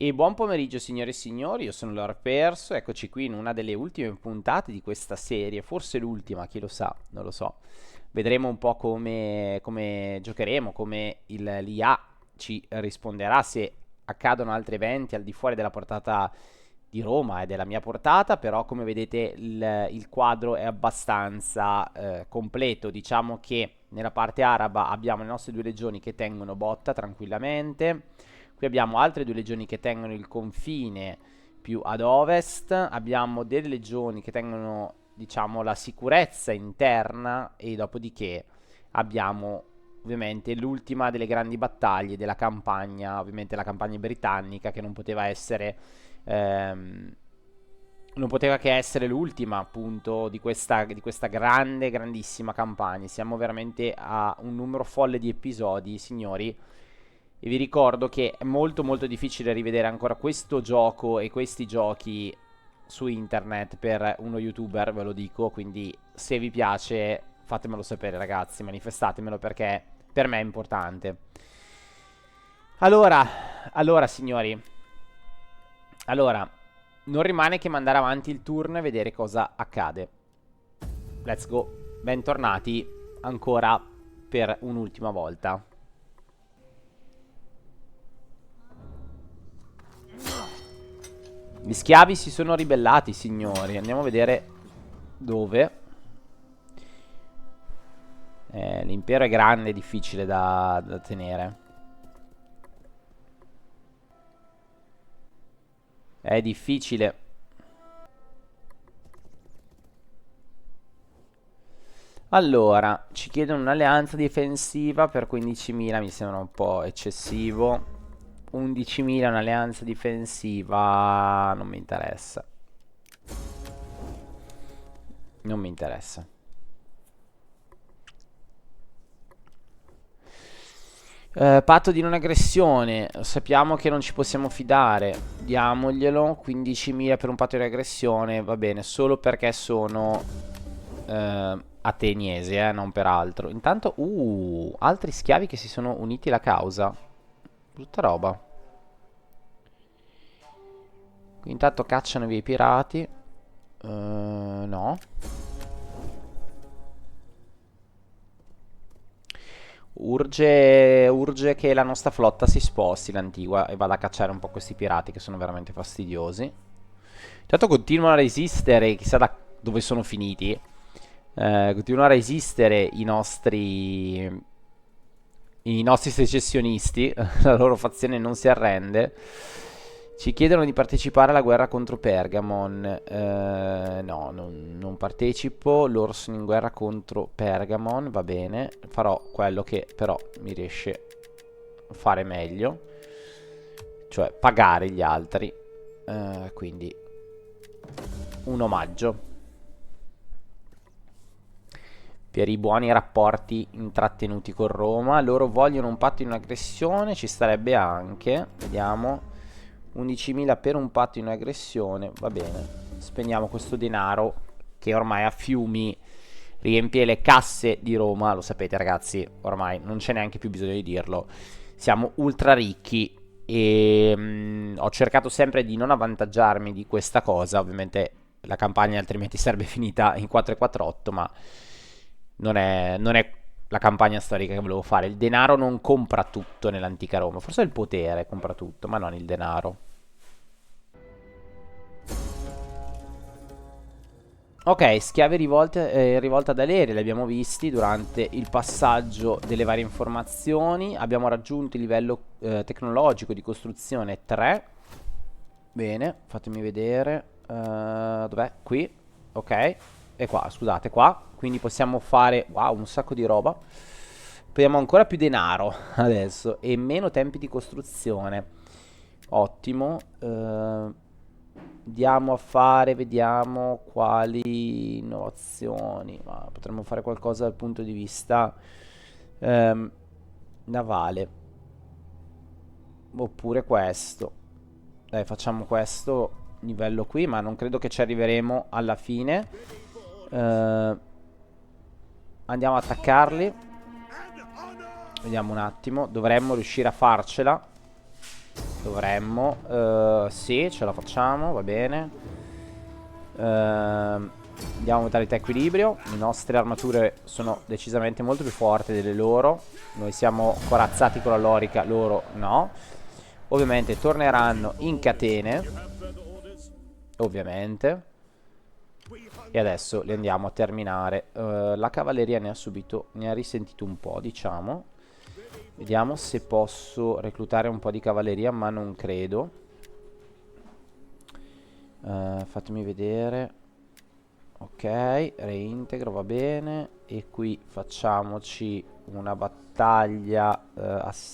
E buon pomeriggio signore e signori, io sono Lord Perso, eccoci qui in una delle ultime puntate di questa serie, forse l'ultima, chi lo sa, non lo so. Vedremo un po' come giocheremo, come l'IA ci risponderà, se accadono altri eventi al di fuori della portata di Roma e della mia portata, però come vedete il quadro è abbastanza completo. Diciamo che nella parte araba abbiamo le nostre due legioni che tengono botta tranquillamente. Qui abbiamo altre due legioni che tengono il confine più ad ovest, abbiamo delle legioni che tengono, diciamo, la sicurezza interna e dopodiché abbiamo ovviamente l'ultima delle grandi battaglie della campagna, ovviamente la campagna britannica che non poteva essere non poteva che essere l'ultima appunto di questa grande, grandissima campagna. Siamo veramente a un numero folle di episodi, signori. E vi ricordo che è molto molto difficile rivedere ancora questo gioco e questi giochi su internet per uno youtuber, ve lo dico. Quindi se vi piace fatemelo sapere ragazzi, manifestatemelo perché per me è importante. Allora signori, allora non rimane che mandare avanti il turno e vedere cosa accade. Let's go, bentornati ancora per un'ultima volta. Gli schiavi si sono ribellati, signori. Andiamo a vedere dove. L'impero è grande e difficile da tenere. È difficile. Allora, ci chiedono un'alleanza difensiva per 15.000, mi sembra un po' eccessivo. 11.000 un'alleanza difensiva, non mi interessa. Non mi interessa. Patto di non aggressione. Sappiamo che non ci possiamo fidare. Diamoglielo. 15.000 per un patto di aggressione. Va bene, solo perché sono ateniesi, non per altro. Intanto, altri schiavi che si sono uniti alla causa. Brutta roba. Qui intanto cacciano via i pirati. No. Urge che la nostra flotta si sposti, l'antigua, e vada a cacciare un po' questi pirati che sono veramente fastidiosi. Intanto continuano a resistere, chissà da dove sono finiti. Continuano a resistere i nostri secessionisti. La loro fazione non si arrende. Ci chiedono di partecipare alla guerra contro Pergamon. No, non partecipo. Loro sono in guerra contro Pergamon. Va bene. Farò quello che però mi riesce a fare meglio. Cioè pagare gli altri. Quindi un omaggio per i buoni rapporti intrattenuti con Roma. Loro vogliono un patto in un'aggressione. Ci starebbe anche. Vediamo. 11.000 per un patto in aggressione. Va bene. Spendiamo questo denaro che ormai a fiumi riempie le casse di Roma. Lo sapete ragazzi, ormai non c'è neanche più bisogno di dirlo. Siamo ultra ricchi e ho cercato sempre di non avvantaggiarmi di questa cosa. Ovviamente la campagna altrimenti sarebbe finita in 4-4-8, ma non è la campagna storica che volevo fare. Il denaro non compra tutto nell'antica Roma. Forse il potere compra tutto, ma non il denaro. Ok, schiave rivolta ad Aleria, li abbiamo visti durante il passaggio delle varie informazioni. Abbiamo raggiunto il livello tecnologico di costruzione 3. Bene, fatemi vedere. Dov'è? Qui. Ok. E qua, scusate, qua. Quindi possiamo fare, wow, un sacco di roba. Abbiamo ancora più denaro adesso e meno tempi di costruzione. Ottimo. Andiamo a fare, vediamo quali innovazioni. Ma potremmo fare qualcosa dal punto di vista ehm, navale. Oppure questo. Dai, facciamo questo livello qui, ma non credo che ci arriveremo alla fine. Andiamo ad attaccarli. Vediamo un attimo. Dovremmo riuscire a farcela. Dovremmo. Sì, ce la facciamo, va bene. Andiamo a modalità equilibrio. Le nostre armature sono decisamente molto più forti delle loro. Noi siamo corazzati con la lorica, loro no. Ovviamente torneranno in catene. Ovviamente. E adesso li andiamo a terminare. La cavalleria ne ha risentito un po', diciamo. Vediamo se posso reclutare un po' di cavalleria, ma non credo. Fatemi vedere. Ok, reintegro, va bene. E qui facciamoci una battaglia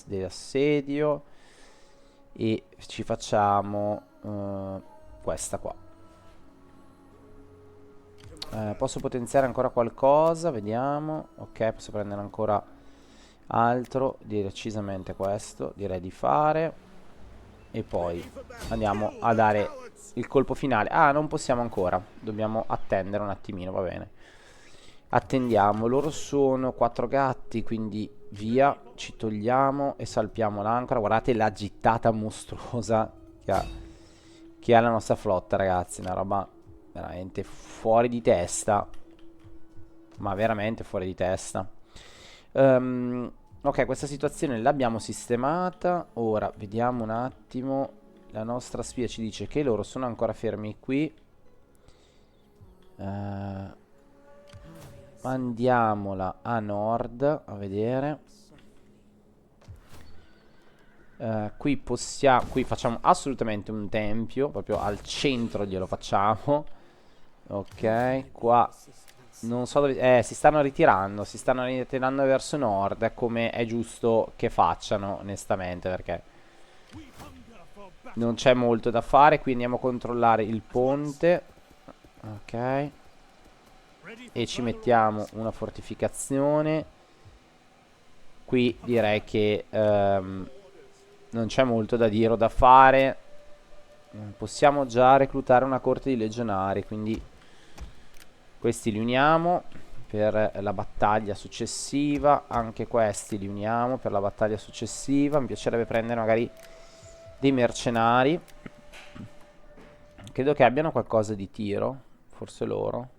di assedio. E ci facciamo questa qua. Posso potenziare ancora qualcosa? Vediamo. Ok, posso prendere ancora altro. Decisamente questo direi di fare. E poi andiamo a dare il colpo finale. Ah, non possiamo ancora. Dobbiamo attendere un attimino, va bene. Attendiamo. Loro sono 4 gatti, quindi via. Ci togliamo e salpiamo l'ancora. Guardate la gittata mostruosa che ha la nostra flotta, ragazzi. Una roba veramente fuori di testa. Ma veramente fuori di testa. Ok, questa situazione l'abbiamo sistemata. Ora vediamo un attimo. La nostra spia ci dice che loro sono ancora fermi qui. Mandiamola a nord a vedere. Qui possiamo. Qui facciamo assolutamente un tempio. Proprio al centro glielo facciamo. Ok, qua non so dove. Si stanno ritirando. Si stanno ritirando verso nord. Come è giusto che facciano, onestamente. Perché non c'è molto da fare. Qui andiamo a controllare il ponte. Ok. E ci mettiamo una fortificazione. Qui direi che non c'è molto da dire o da fare. Possiamo già reclutare una corte di legionari. Quindi questi li uniamo per la battaglia successiva. Anche questi li uniamo per la battaglia successiva. Mi piacerebbe prendere magari dei mercenari. Credo che abbiano qualcosa di tiro. Forse loro.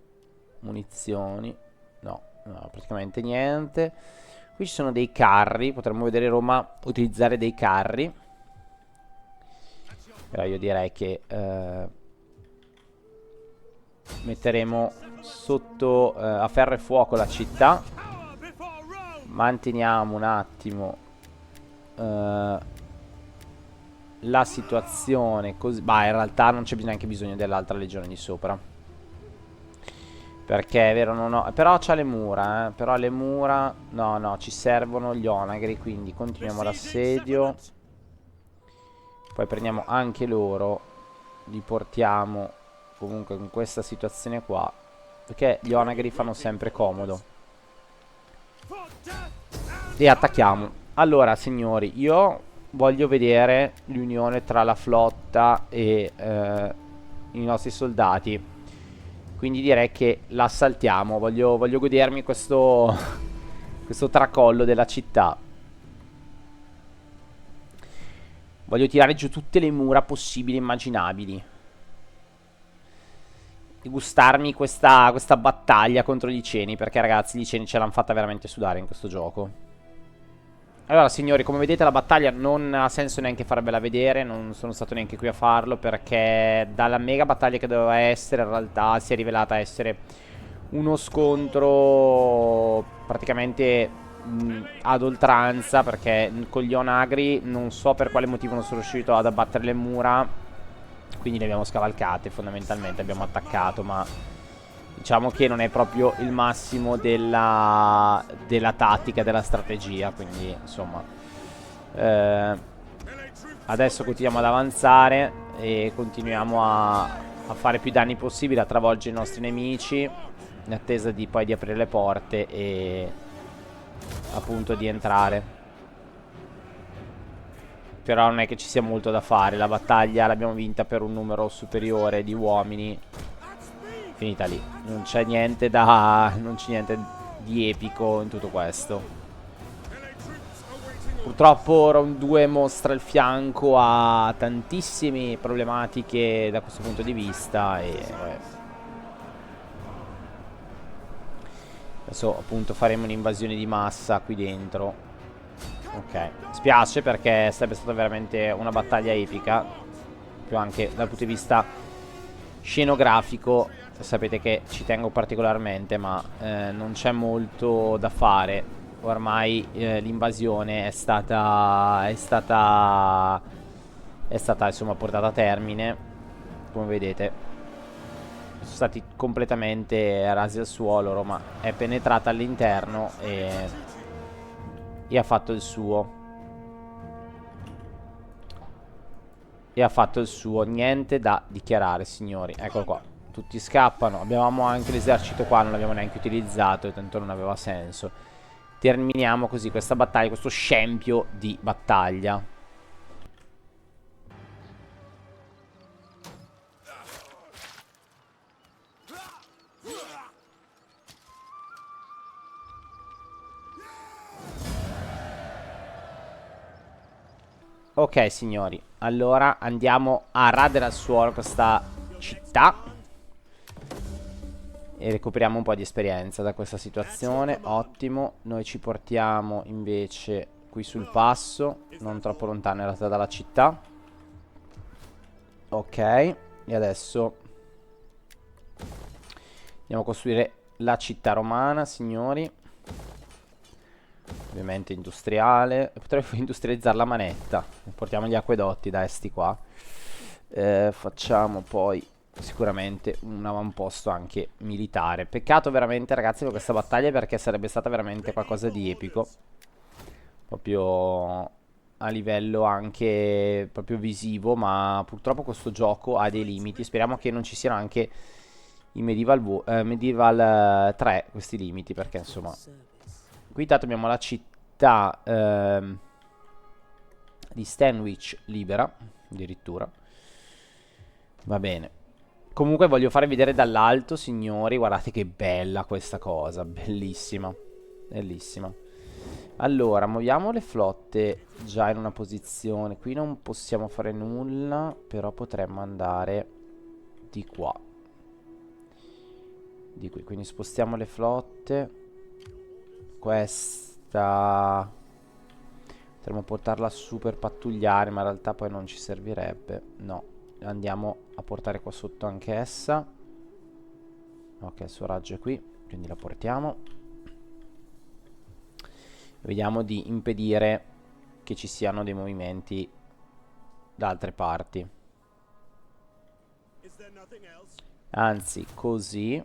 Munizioni. No, praticamente niente. Qui ci sono dei carri. Potremmo vedere Roma utilizzare dei carri. Però io direi che metteremo sotto a ferro e fuoco la città. Manteniamo un attimo la situazione così. Ma in realtà non c'è neanche bisogno dell'altra legione di sopra. Perché è vero, non ho. Però c'ha le mura, Però le mura. No, ci servono gli onagri. Quindi continuiamo l'assedio. Poi prendiamo anche loro. Li portiamo comunque in questa situazione qua. Perché gli onagri fanno sempre comodo. E attacchiamo. Allora, signori, io voglio vedere l'unione tra la flotta e i nostri soldati. Quindi direi che l'assaltiamo. Voglio godermi questo tracollo della città. Voglio tirare giù tutte le mura possibili e immaginabili. E gustarmi questa battaglia contro gli Iceni. Perché ragazzi, gli Iceni ce l'hanno fatta veramente sudare in questo gioco. Allora signori, come vedete la battaglia non ha senso neanche farvela vedere. Non sono stato neanche qui a farlo, perché dalla mega battaglia che doveva essere in realtà si è rivelata essere uno scontro praticamente ad oltranza. Perché con gli onagri non so per quale motivo non sono riuscito ad abbattere le mura. Quindi le abbiamo scavalcate fondamentalmente. Abbiamo attaccato, ma diciamo che non è proprio il massimo della tattica, della strategia. Quindi insomma adesso continuiamo ad avanzare e continuiamo a fare più danni possibile, a travolgere i nostri nemici, in attesa di poi di aprire le porte e appunto di entrare. Però non è che ci sia molto da fare. La battaglia l'abbiamo vinta per un numero superiore di uomini. Finita lì. Non c'è niente da. Non c'è niente di epico in tutto questo. Purtroppo Round 2 mostra il fianco a tantissime problematiche da questo punto di vista e vabbè. Adesso appunto faremo un'invasione di massa qui dentro. Ok, spiace perché sarebbe stata veramente una battaglia epica, più anche dal punto di vista scenografico. Sapete che ci tengo particolarmente, ma non c'è molto da fare. Ormai l'invasione è stata insomma portata a termine, come vedete. Sono stati completamente rasi al suolo. Roma è penetrata all'interno e ha fatto il suo. E ha fatto il suo. Niente da dichiarare, signori. Eccolo qua. Tutti scappano. Abbiamo anche l'esercito qua, non l'abbiamo neanche utilizzato, tanto non aveva senso. Terminiamo così questa battaglia, questo scempio di battaglia. Ok, signori, allora andiamo a radere al suolo questa città e recuperiamo un po' di esperienza da questa situazione. Ottimo. Noi ci portiamo invece qui sul passo, non troppo lontano in realtà dalla città. Ok, e adesso andiamo a costruire la città romana, signori. Ovviamente industriale. Potrei industrializzare la manetta. Portiamo gli acquedotti da esti qua. Facciamo poi sicuramente un avamposto anche militare. Peccato veramente, ragazzi, per questa battaglia, perché sarebbe stata veramente qualcosa di epico. Proprio a livello anche proprio visivo. Ma purtroppo questo gioco ha dei limiti. Speriamo che non ci siano anche i Medieval 3 questi limiti, perché insomma qui intanto abbiamo la città di Stanwich libera, addirittura. Va bene. Comunque voglio farvi vedere dall'alto, signori. Guardate che bella questa cosa. Bellissima. Bellissima. Allora, muoviamo le flotte già in una posizione. Qui non possiamo fare nulla, però potremmo andare di qua. Di qui. Quindi spostiamo le flotte. Questa potremmo portarla su per pattugliare, ma in realtà poi non ci servirebbe. No, andiamo a portare qua sotto anch'essa. Ok, il suo raggio è qui, quindi la portiamo. Vediamo di impedire che ci siano dei movimenti da altre parti. Anzi, così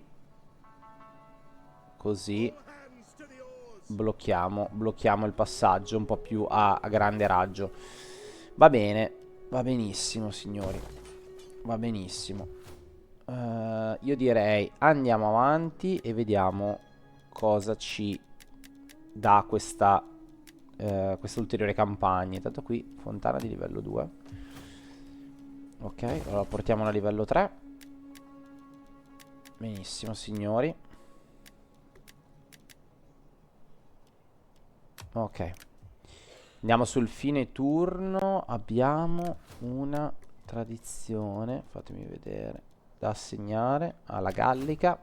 blocchiamo il passaggio un po' più a grande raggio. Va bene, va benissimo, signori. Va benissimo. Io direi andiamo avanti e vediamo cosa ci dà questa ulteriore campagna. Intanto qui fontana di livello 2. Ok, allora portiamola a livello 3. Benissimo, signori. Ok, andiamo sul fine turno. Abbiamo una tradizione, fatemi vedere, da assegnare alla Gallica,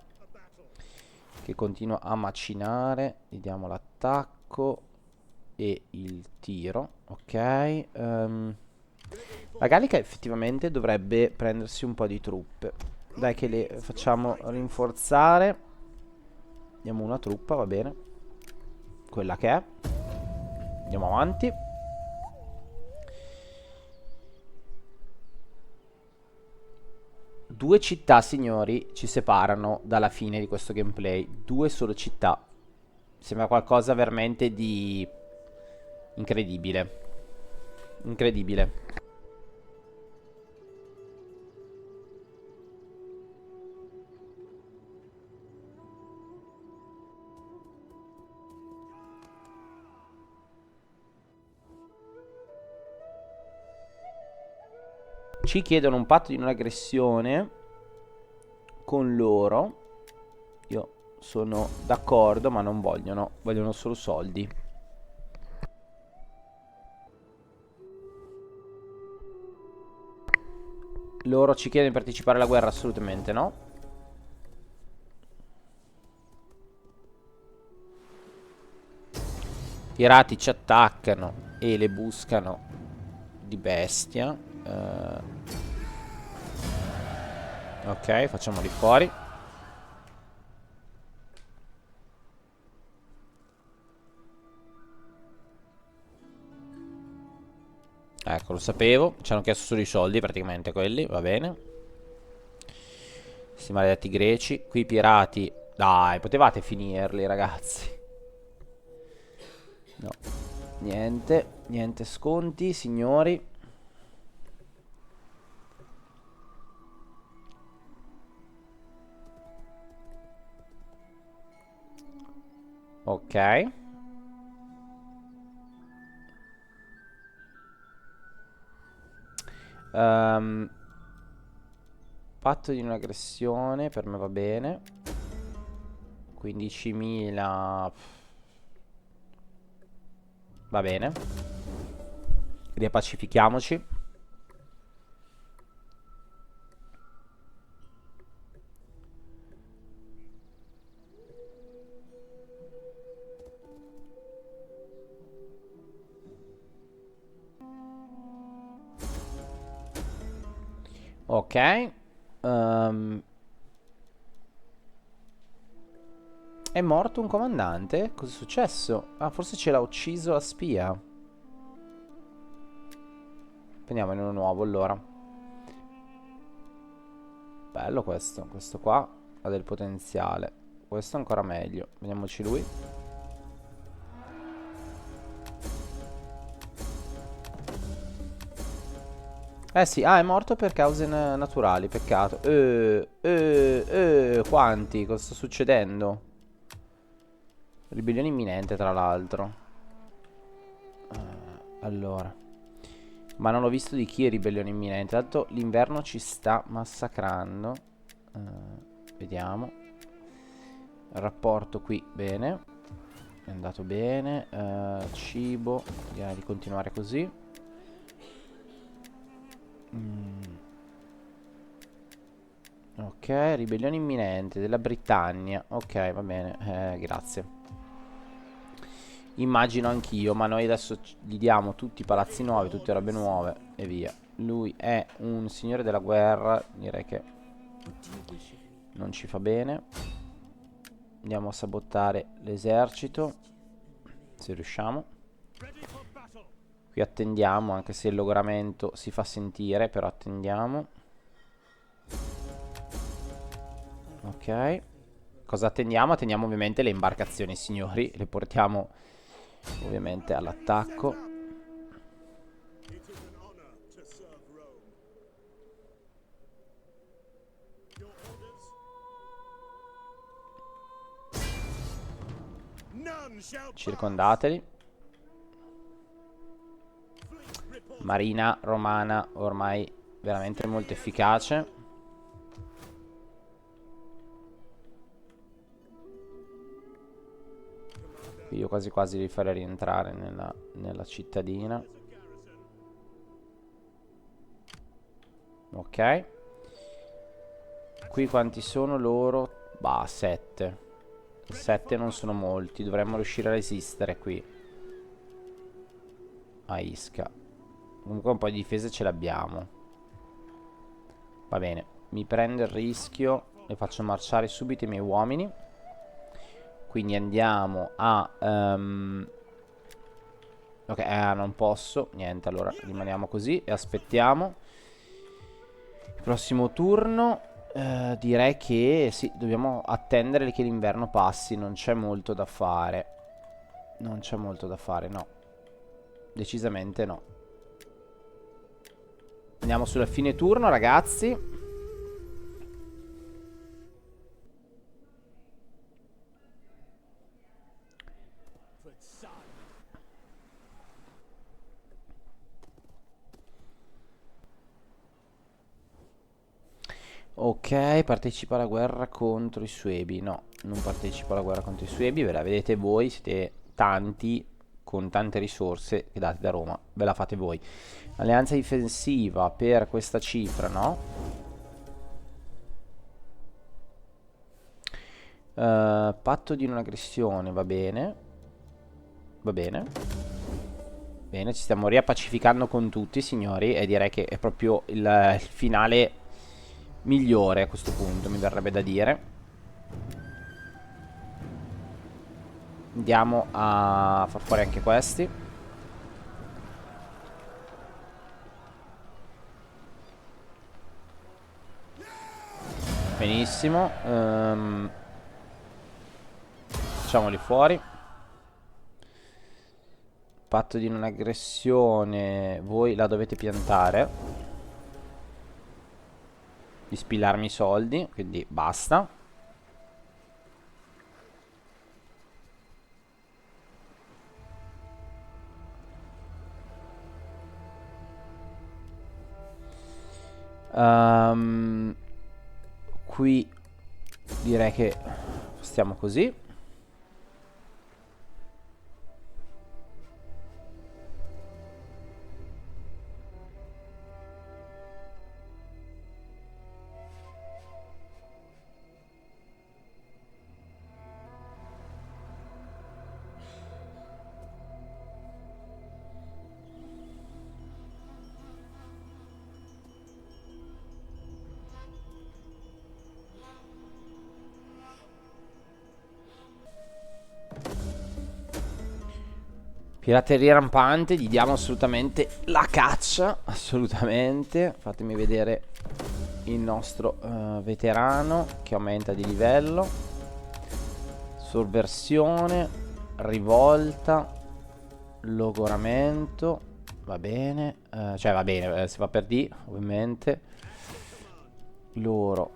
che continua a macinare. Gli diamo l'attacco e il tiro. Ok, la Gallica effettivamente dovrebbe prendersi un po' di truppe. Dai che le facciamo rinforzare. Diamo una truppa, va bene, quella che è. Andiamo avanti. Due città, signori, ci separano dalla fine di questo gameplay. Due solo città. Sembra qualcosa veramente di incredibile. Incredibile. Ci chiedono un patto di non aggressione con loro. Io sono d'accordo, ma non vogliono. Vogliono solo soldi. Loro ci chiedono di partecipare alla guerra? Assolutamente no. Pirati ci attaccano e le buscano di bestia. Ok, facciamoli fuori. Ecco, lo sapevo. Ci hanno chiesto solo i soldi, praticamente quelli. Va bene. Questi maledetti greci. Qui i pirati. Dai, potevate finirli, ragazzi. No. Niente. Niente sconti, signori. Ok. Patto di un'aggressione, per me va bene. 15.000. Va bene. Riappacifichiamoci. Ok. È morto un comandante? Cos'è successo? Ah, forse ce l'ha ucciso la spia. Prendiamone uno nuovo allora. Bello questo. Questo qua ha del potenziale. Questo ancora meglio. Vediamoci lui. Eh sì, ah, è morto per cause naturali, peccato. Quanti? Cosa sta succedendo? Ribellione imminente, tra l'altro. Allora. Ma non ho visto di chi è ribellione imminente. Tanto l'inverno ci sta massacrando. Vediamo. Rapporto qui, bene. È andato bene. Cibo. Direi di continuare così. Ok, ribellione imminente della Britannia. Ok, va bene. Grazie. Immagino anch'io, ma noi adesso gli diamo tutti i palazzi nuovi, tutte robe nuove e via. Lui è un signore della guerra, direi che non ci fa bene. Andiamo a sabotare l'esercito, se riusciamo. Qui attendiamo, anche se il logoramento si fa sentire, però attendiamo. Ok. Cosa attendiamo? Attendiamo ovviamente le imbarcazioni, signori. Le portiamo ovviamente all'attacco. Circondateli. Marina romana ormai veramente molto efficace. Io quasi quasi li farei rientrare nella cittadina. Ok. Qui quanti sono loro? Bah, 7. 7 non sono molti. Dovremmo riuscire a resistere qui. A Isca. Comunque un po' di difese ce l'abbiamo. Va bene. Mi prendo il rischio e faccio marciare subito i miei uomini. Quindi andiamo a... ok, non posso. Niente, allora rimaniamo così e aspettiamo. Il prossimo turno direi che sì, dobbiamo attendere che l'inverno passi. Non c'è molto da fare. Non c'è molto da fare, no. Decisamente no. Andiamo sulla fine turno, ragazzi. Ok, partecipa alla guerra contro i Suebi. No, non partecipo alla guerra contro i Suebi. Ve la vedete voi, siete tanti con tante risorse che date da Roma ve la fate voi. Alleanza difensiva per questa cifra, no? Patto di non aggressione, va bene. Va bene. Bene, ci stiamo riappacificando con tutti, signori. E direi che è proprio il finale migliore a questo punto, mi verrebbe da dire. Andiamo a far fuori anche questi. Benissimo. Facciamoli fuori. Patto di non aggressione. Voi la dovete piantare. Di spillarmi i soldi. Quindi basta. Qui direi che stiamo così. Pirateria rampante, gli diamo assolutamente la caccia, assolutamente. Fatemi vedere il nostro veterano che aumenta di livello. Sovversione, rivolta, logoramento, va bene, cioè va bene, si va per D, ovviamente. Loro,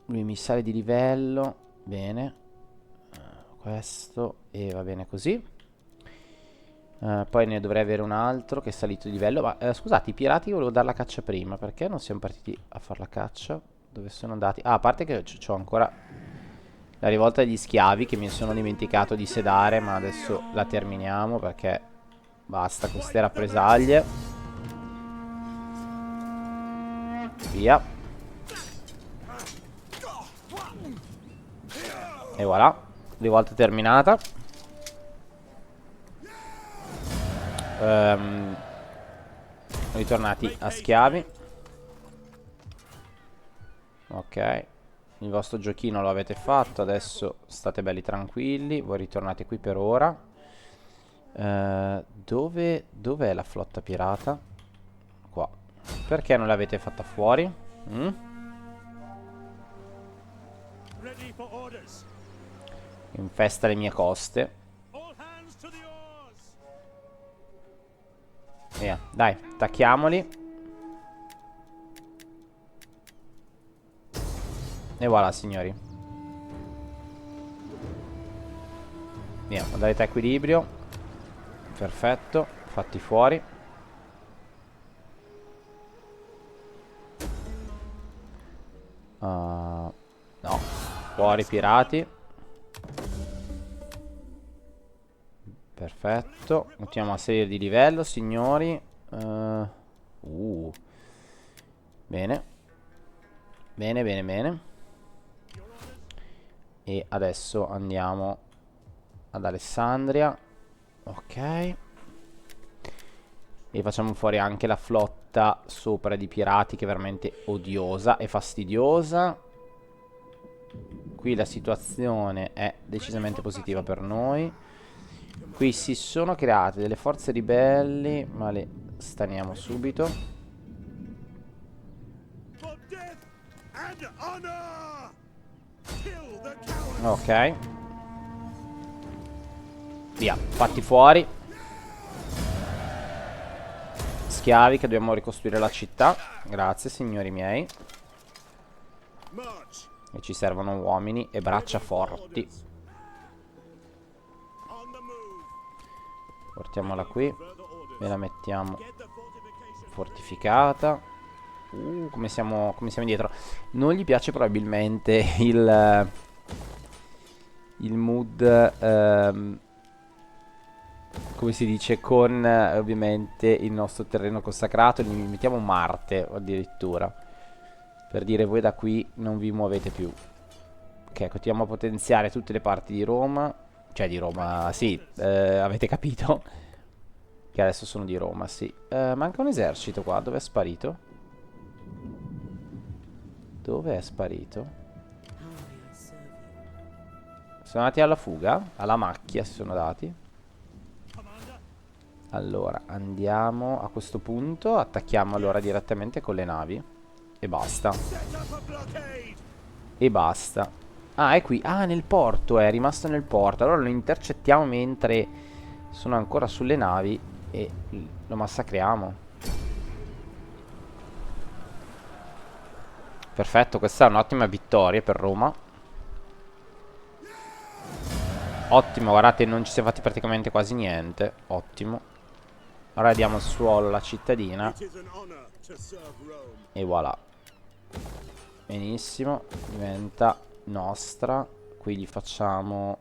lui mi sale di livello, bene. Questo e va bene così. Poi ne dovrei avere un altro che è salito di livello. Ma scusate, i pirati volevo dare la caccia prima. Perché non siamo partiti a fare la caccia? Dove sono andati? Ah, a parte che c'ho ancora la rivolta degli schiavi che mi sono dimenticato di sedare. Ma adesso la terminiamo perché basta con queste rappresaglie. Via. E voilà, rivolta terminata. Ritornati a schiavi. Ok. Il vostro giochino lo avete fatto. Adesso state belli tranquilli. Voi ritornate qui per ora. Dov'è la flotta pirata? Qua. Perché non l'avete fatta fuori? Infesta le mie coste. Via, dai, attacchiamoli. E voilà, signori. Via, modalità equilibrio. Perfetto, fatti fuori. No, fuori pirati. Perfetto. Continuiamo a salire di livello, signori. Bene. Bene, bene, bene. E adesso andiamo ad Alessandria. Ok. E facciamo fuori anche la flotta sopra di pirati, che è veramente odiosa e fastidiosa. Qui la situazione è decisamente positiva per noi. Qui si sono create delle forze ribelli, ma le staniamo subito. Ok. Via, fatti fuori. Schiavi, che dobbiamo ricostruire la città. Grazie, signori miei. E ci servono uomini e braccia forti. Portiamola qui. E la mettiamo fortificata. Come siamo indietro. Non gli piace probabilmente il mood come si dice, con ovviamente il nostro terreno consacrato. Gli mettiamo Marte addirittura, per dire voi da qui non vi muovete più. Ok, continuiamo a potenziare tutte le parti di Roma. Cioè di Roma, sì, avete capito. Che adesso sono di Roma, sì. Manca un esercito qua, dove è sparito? Dove è sparito? Sono andati alla fuga? Alla macchia si sono dati. Allora, andiamo a questo punto. Attacchiamo allora direttamente con le navi. E basta. E basta. Ah, è qui. Ah, nel porto, è rimasto nel porto. Allora lo intercettiamo mentre sono ancora sulle navi e lo massacriamo. Perfetto, questa è un'ottima vittoria per Roma. Ottimo, guardate, non ci siamo fatti praticamente quasi niente. Ottimo. Ora diamo il suolo alla cittadina. E voilà. Benissimo. Diventa nostra. Qui gli facciamo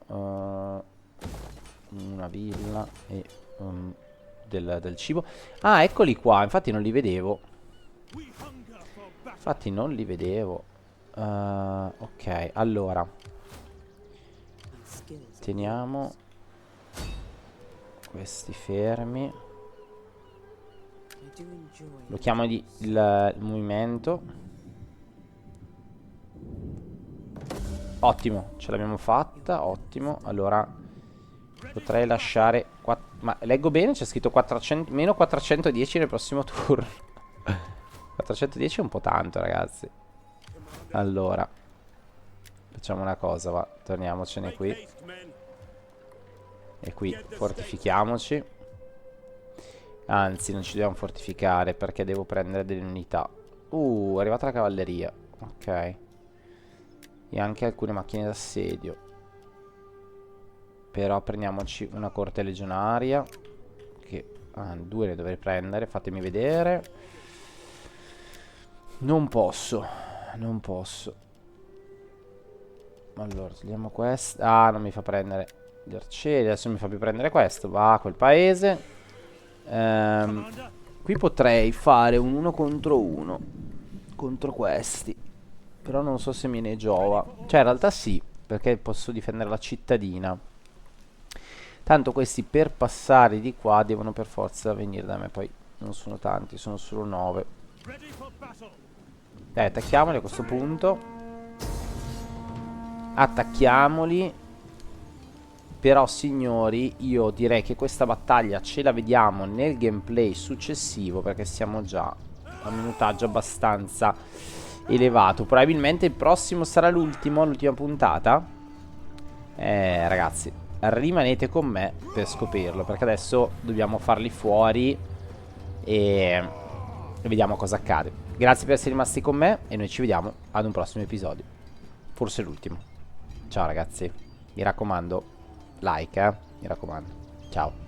una villa e del cibo. Ah, eccoli qua. Infatti non li vedevo. Infatti non li vedevo. Ok, allora teniamo questi fermi. Lo chiamo il movimento. Ottimo, ce l'abbiamo fatta. Ottimo. Allora potrei lasciare ma leggo bene, c'è scritto 400, meno 410 nel prossimo turno. 410 è un po' tanto, ragazzi. Allora facciamo una cosa, va. Torniamocene qui. E qui fortifichiamoci. Anzi, non ci dobbiamo fortificare perché devo prendere delle unità. È arrivata la cavalleria. Ok. E anche alcune macchine d'assedio. Però prendiamoci una corte legionaria. Che due ne dovrei prendere. Fatemi vedere. Non posso. Non posso. Allora, togliamo questo. Ah, non mi fa prendere gli arcieri. Adesso mi fa più prendere questo. Va a quel paese. Qui potrei fare un 1 contro 1 contro questi. Però non so se me ne giova. Cioè in realtà sì, perché posso difendere la cittadina. Tanto questi per passare di qua devono per forza venire da me. Poi non sono tanti, sono solo 9. Dai, attacchiamoli a questo punto. Attacchiamoli. Però signori, io direi che questa battaglia ce la vediamo nel gameplay successivo, perché siamo già a minutaggio abbastanza elevato. Probabilmente il prossimo sarà l'ultima puntata. Ragazzi, rimanete con me per scoprirlo, perché adesso dobbiamo farli fuori e vediamo cosa accade. Grazie per essere rimasti con me e noi ci vediamo ad un prossimo episodio. Forse l'ultimo. Ciao ragazzi, mi raccomando, like, mi raccomando. Ciao.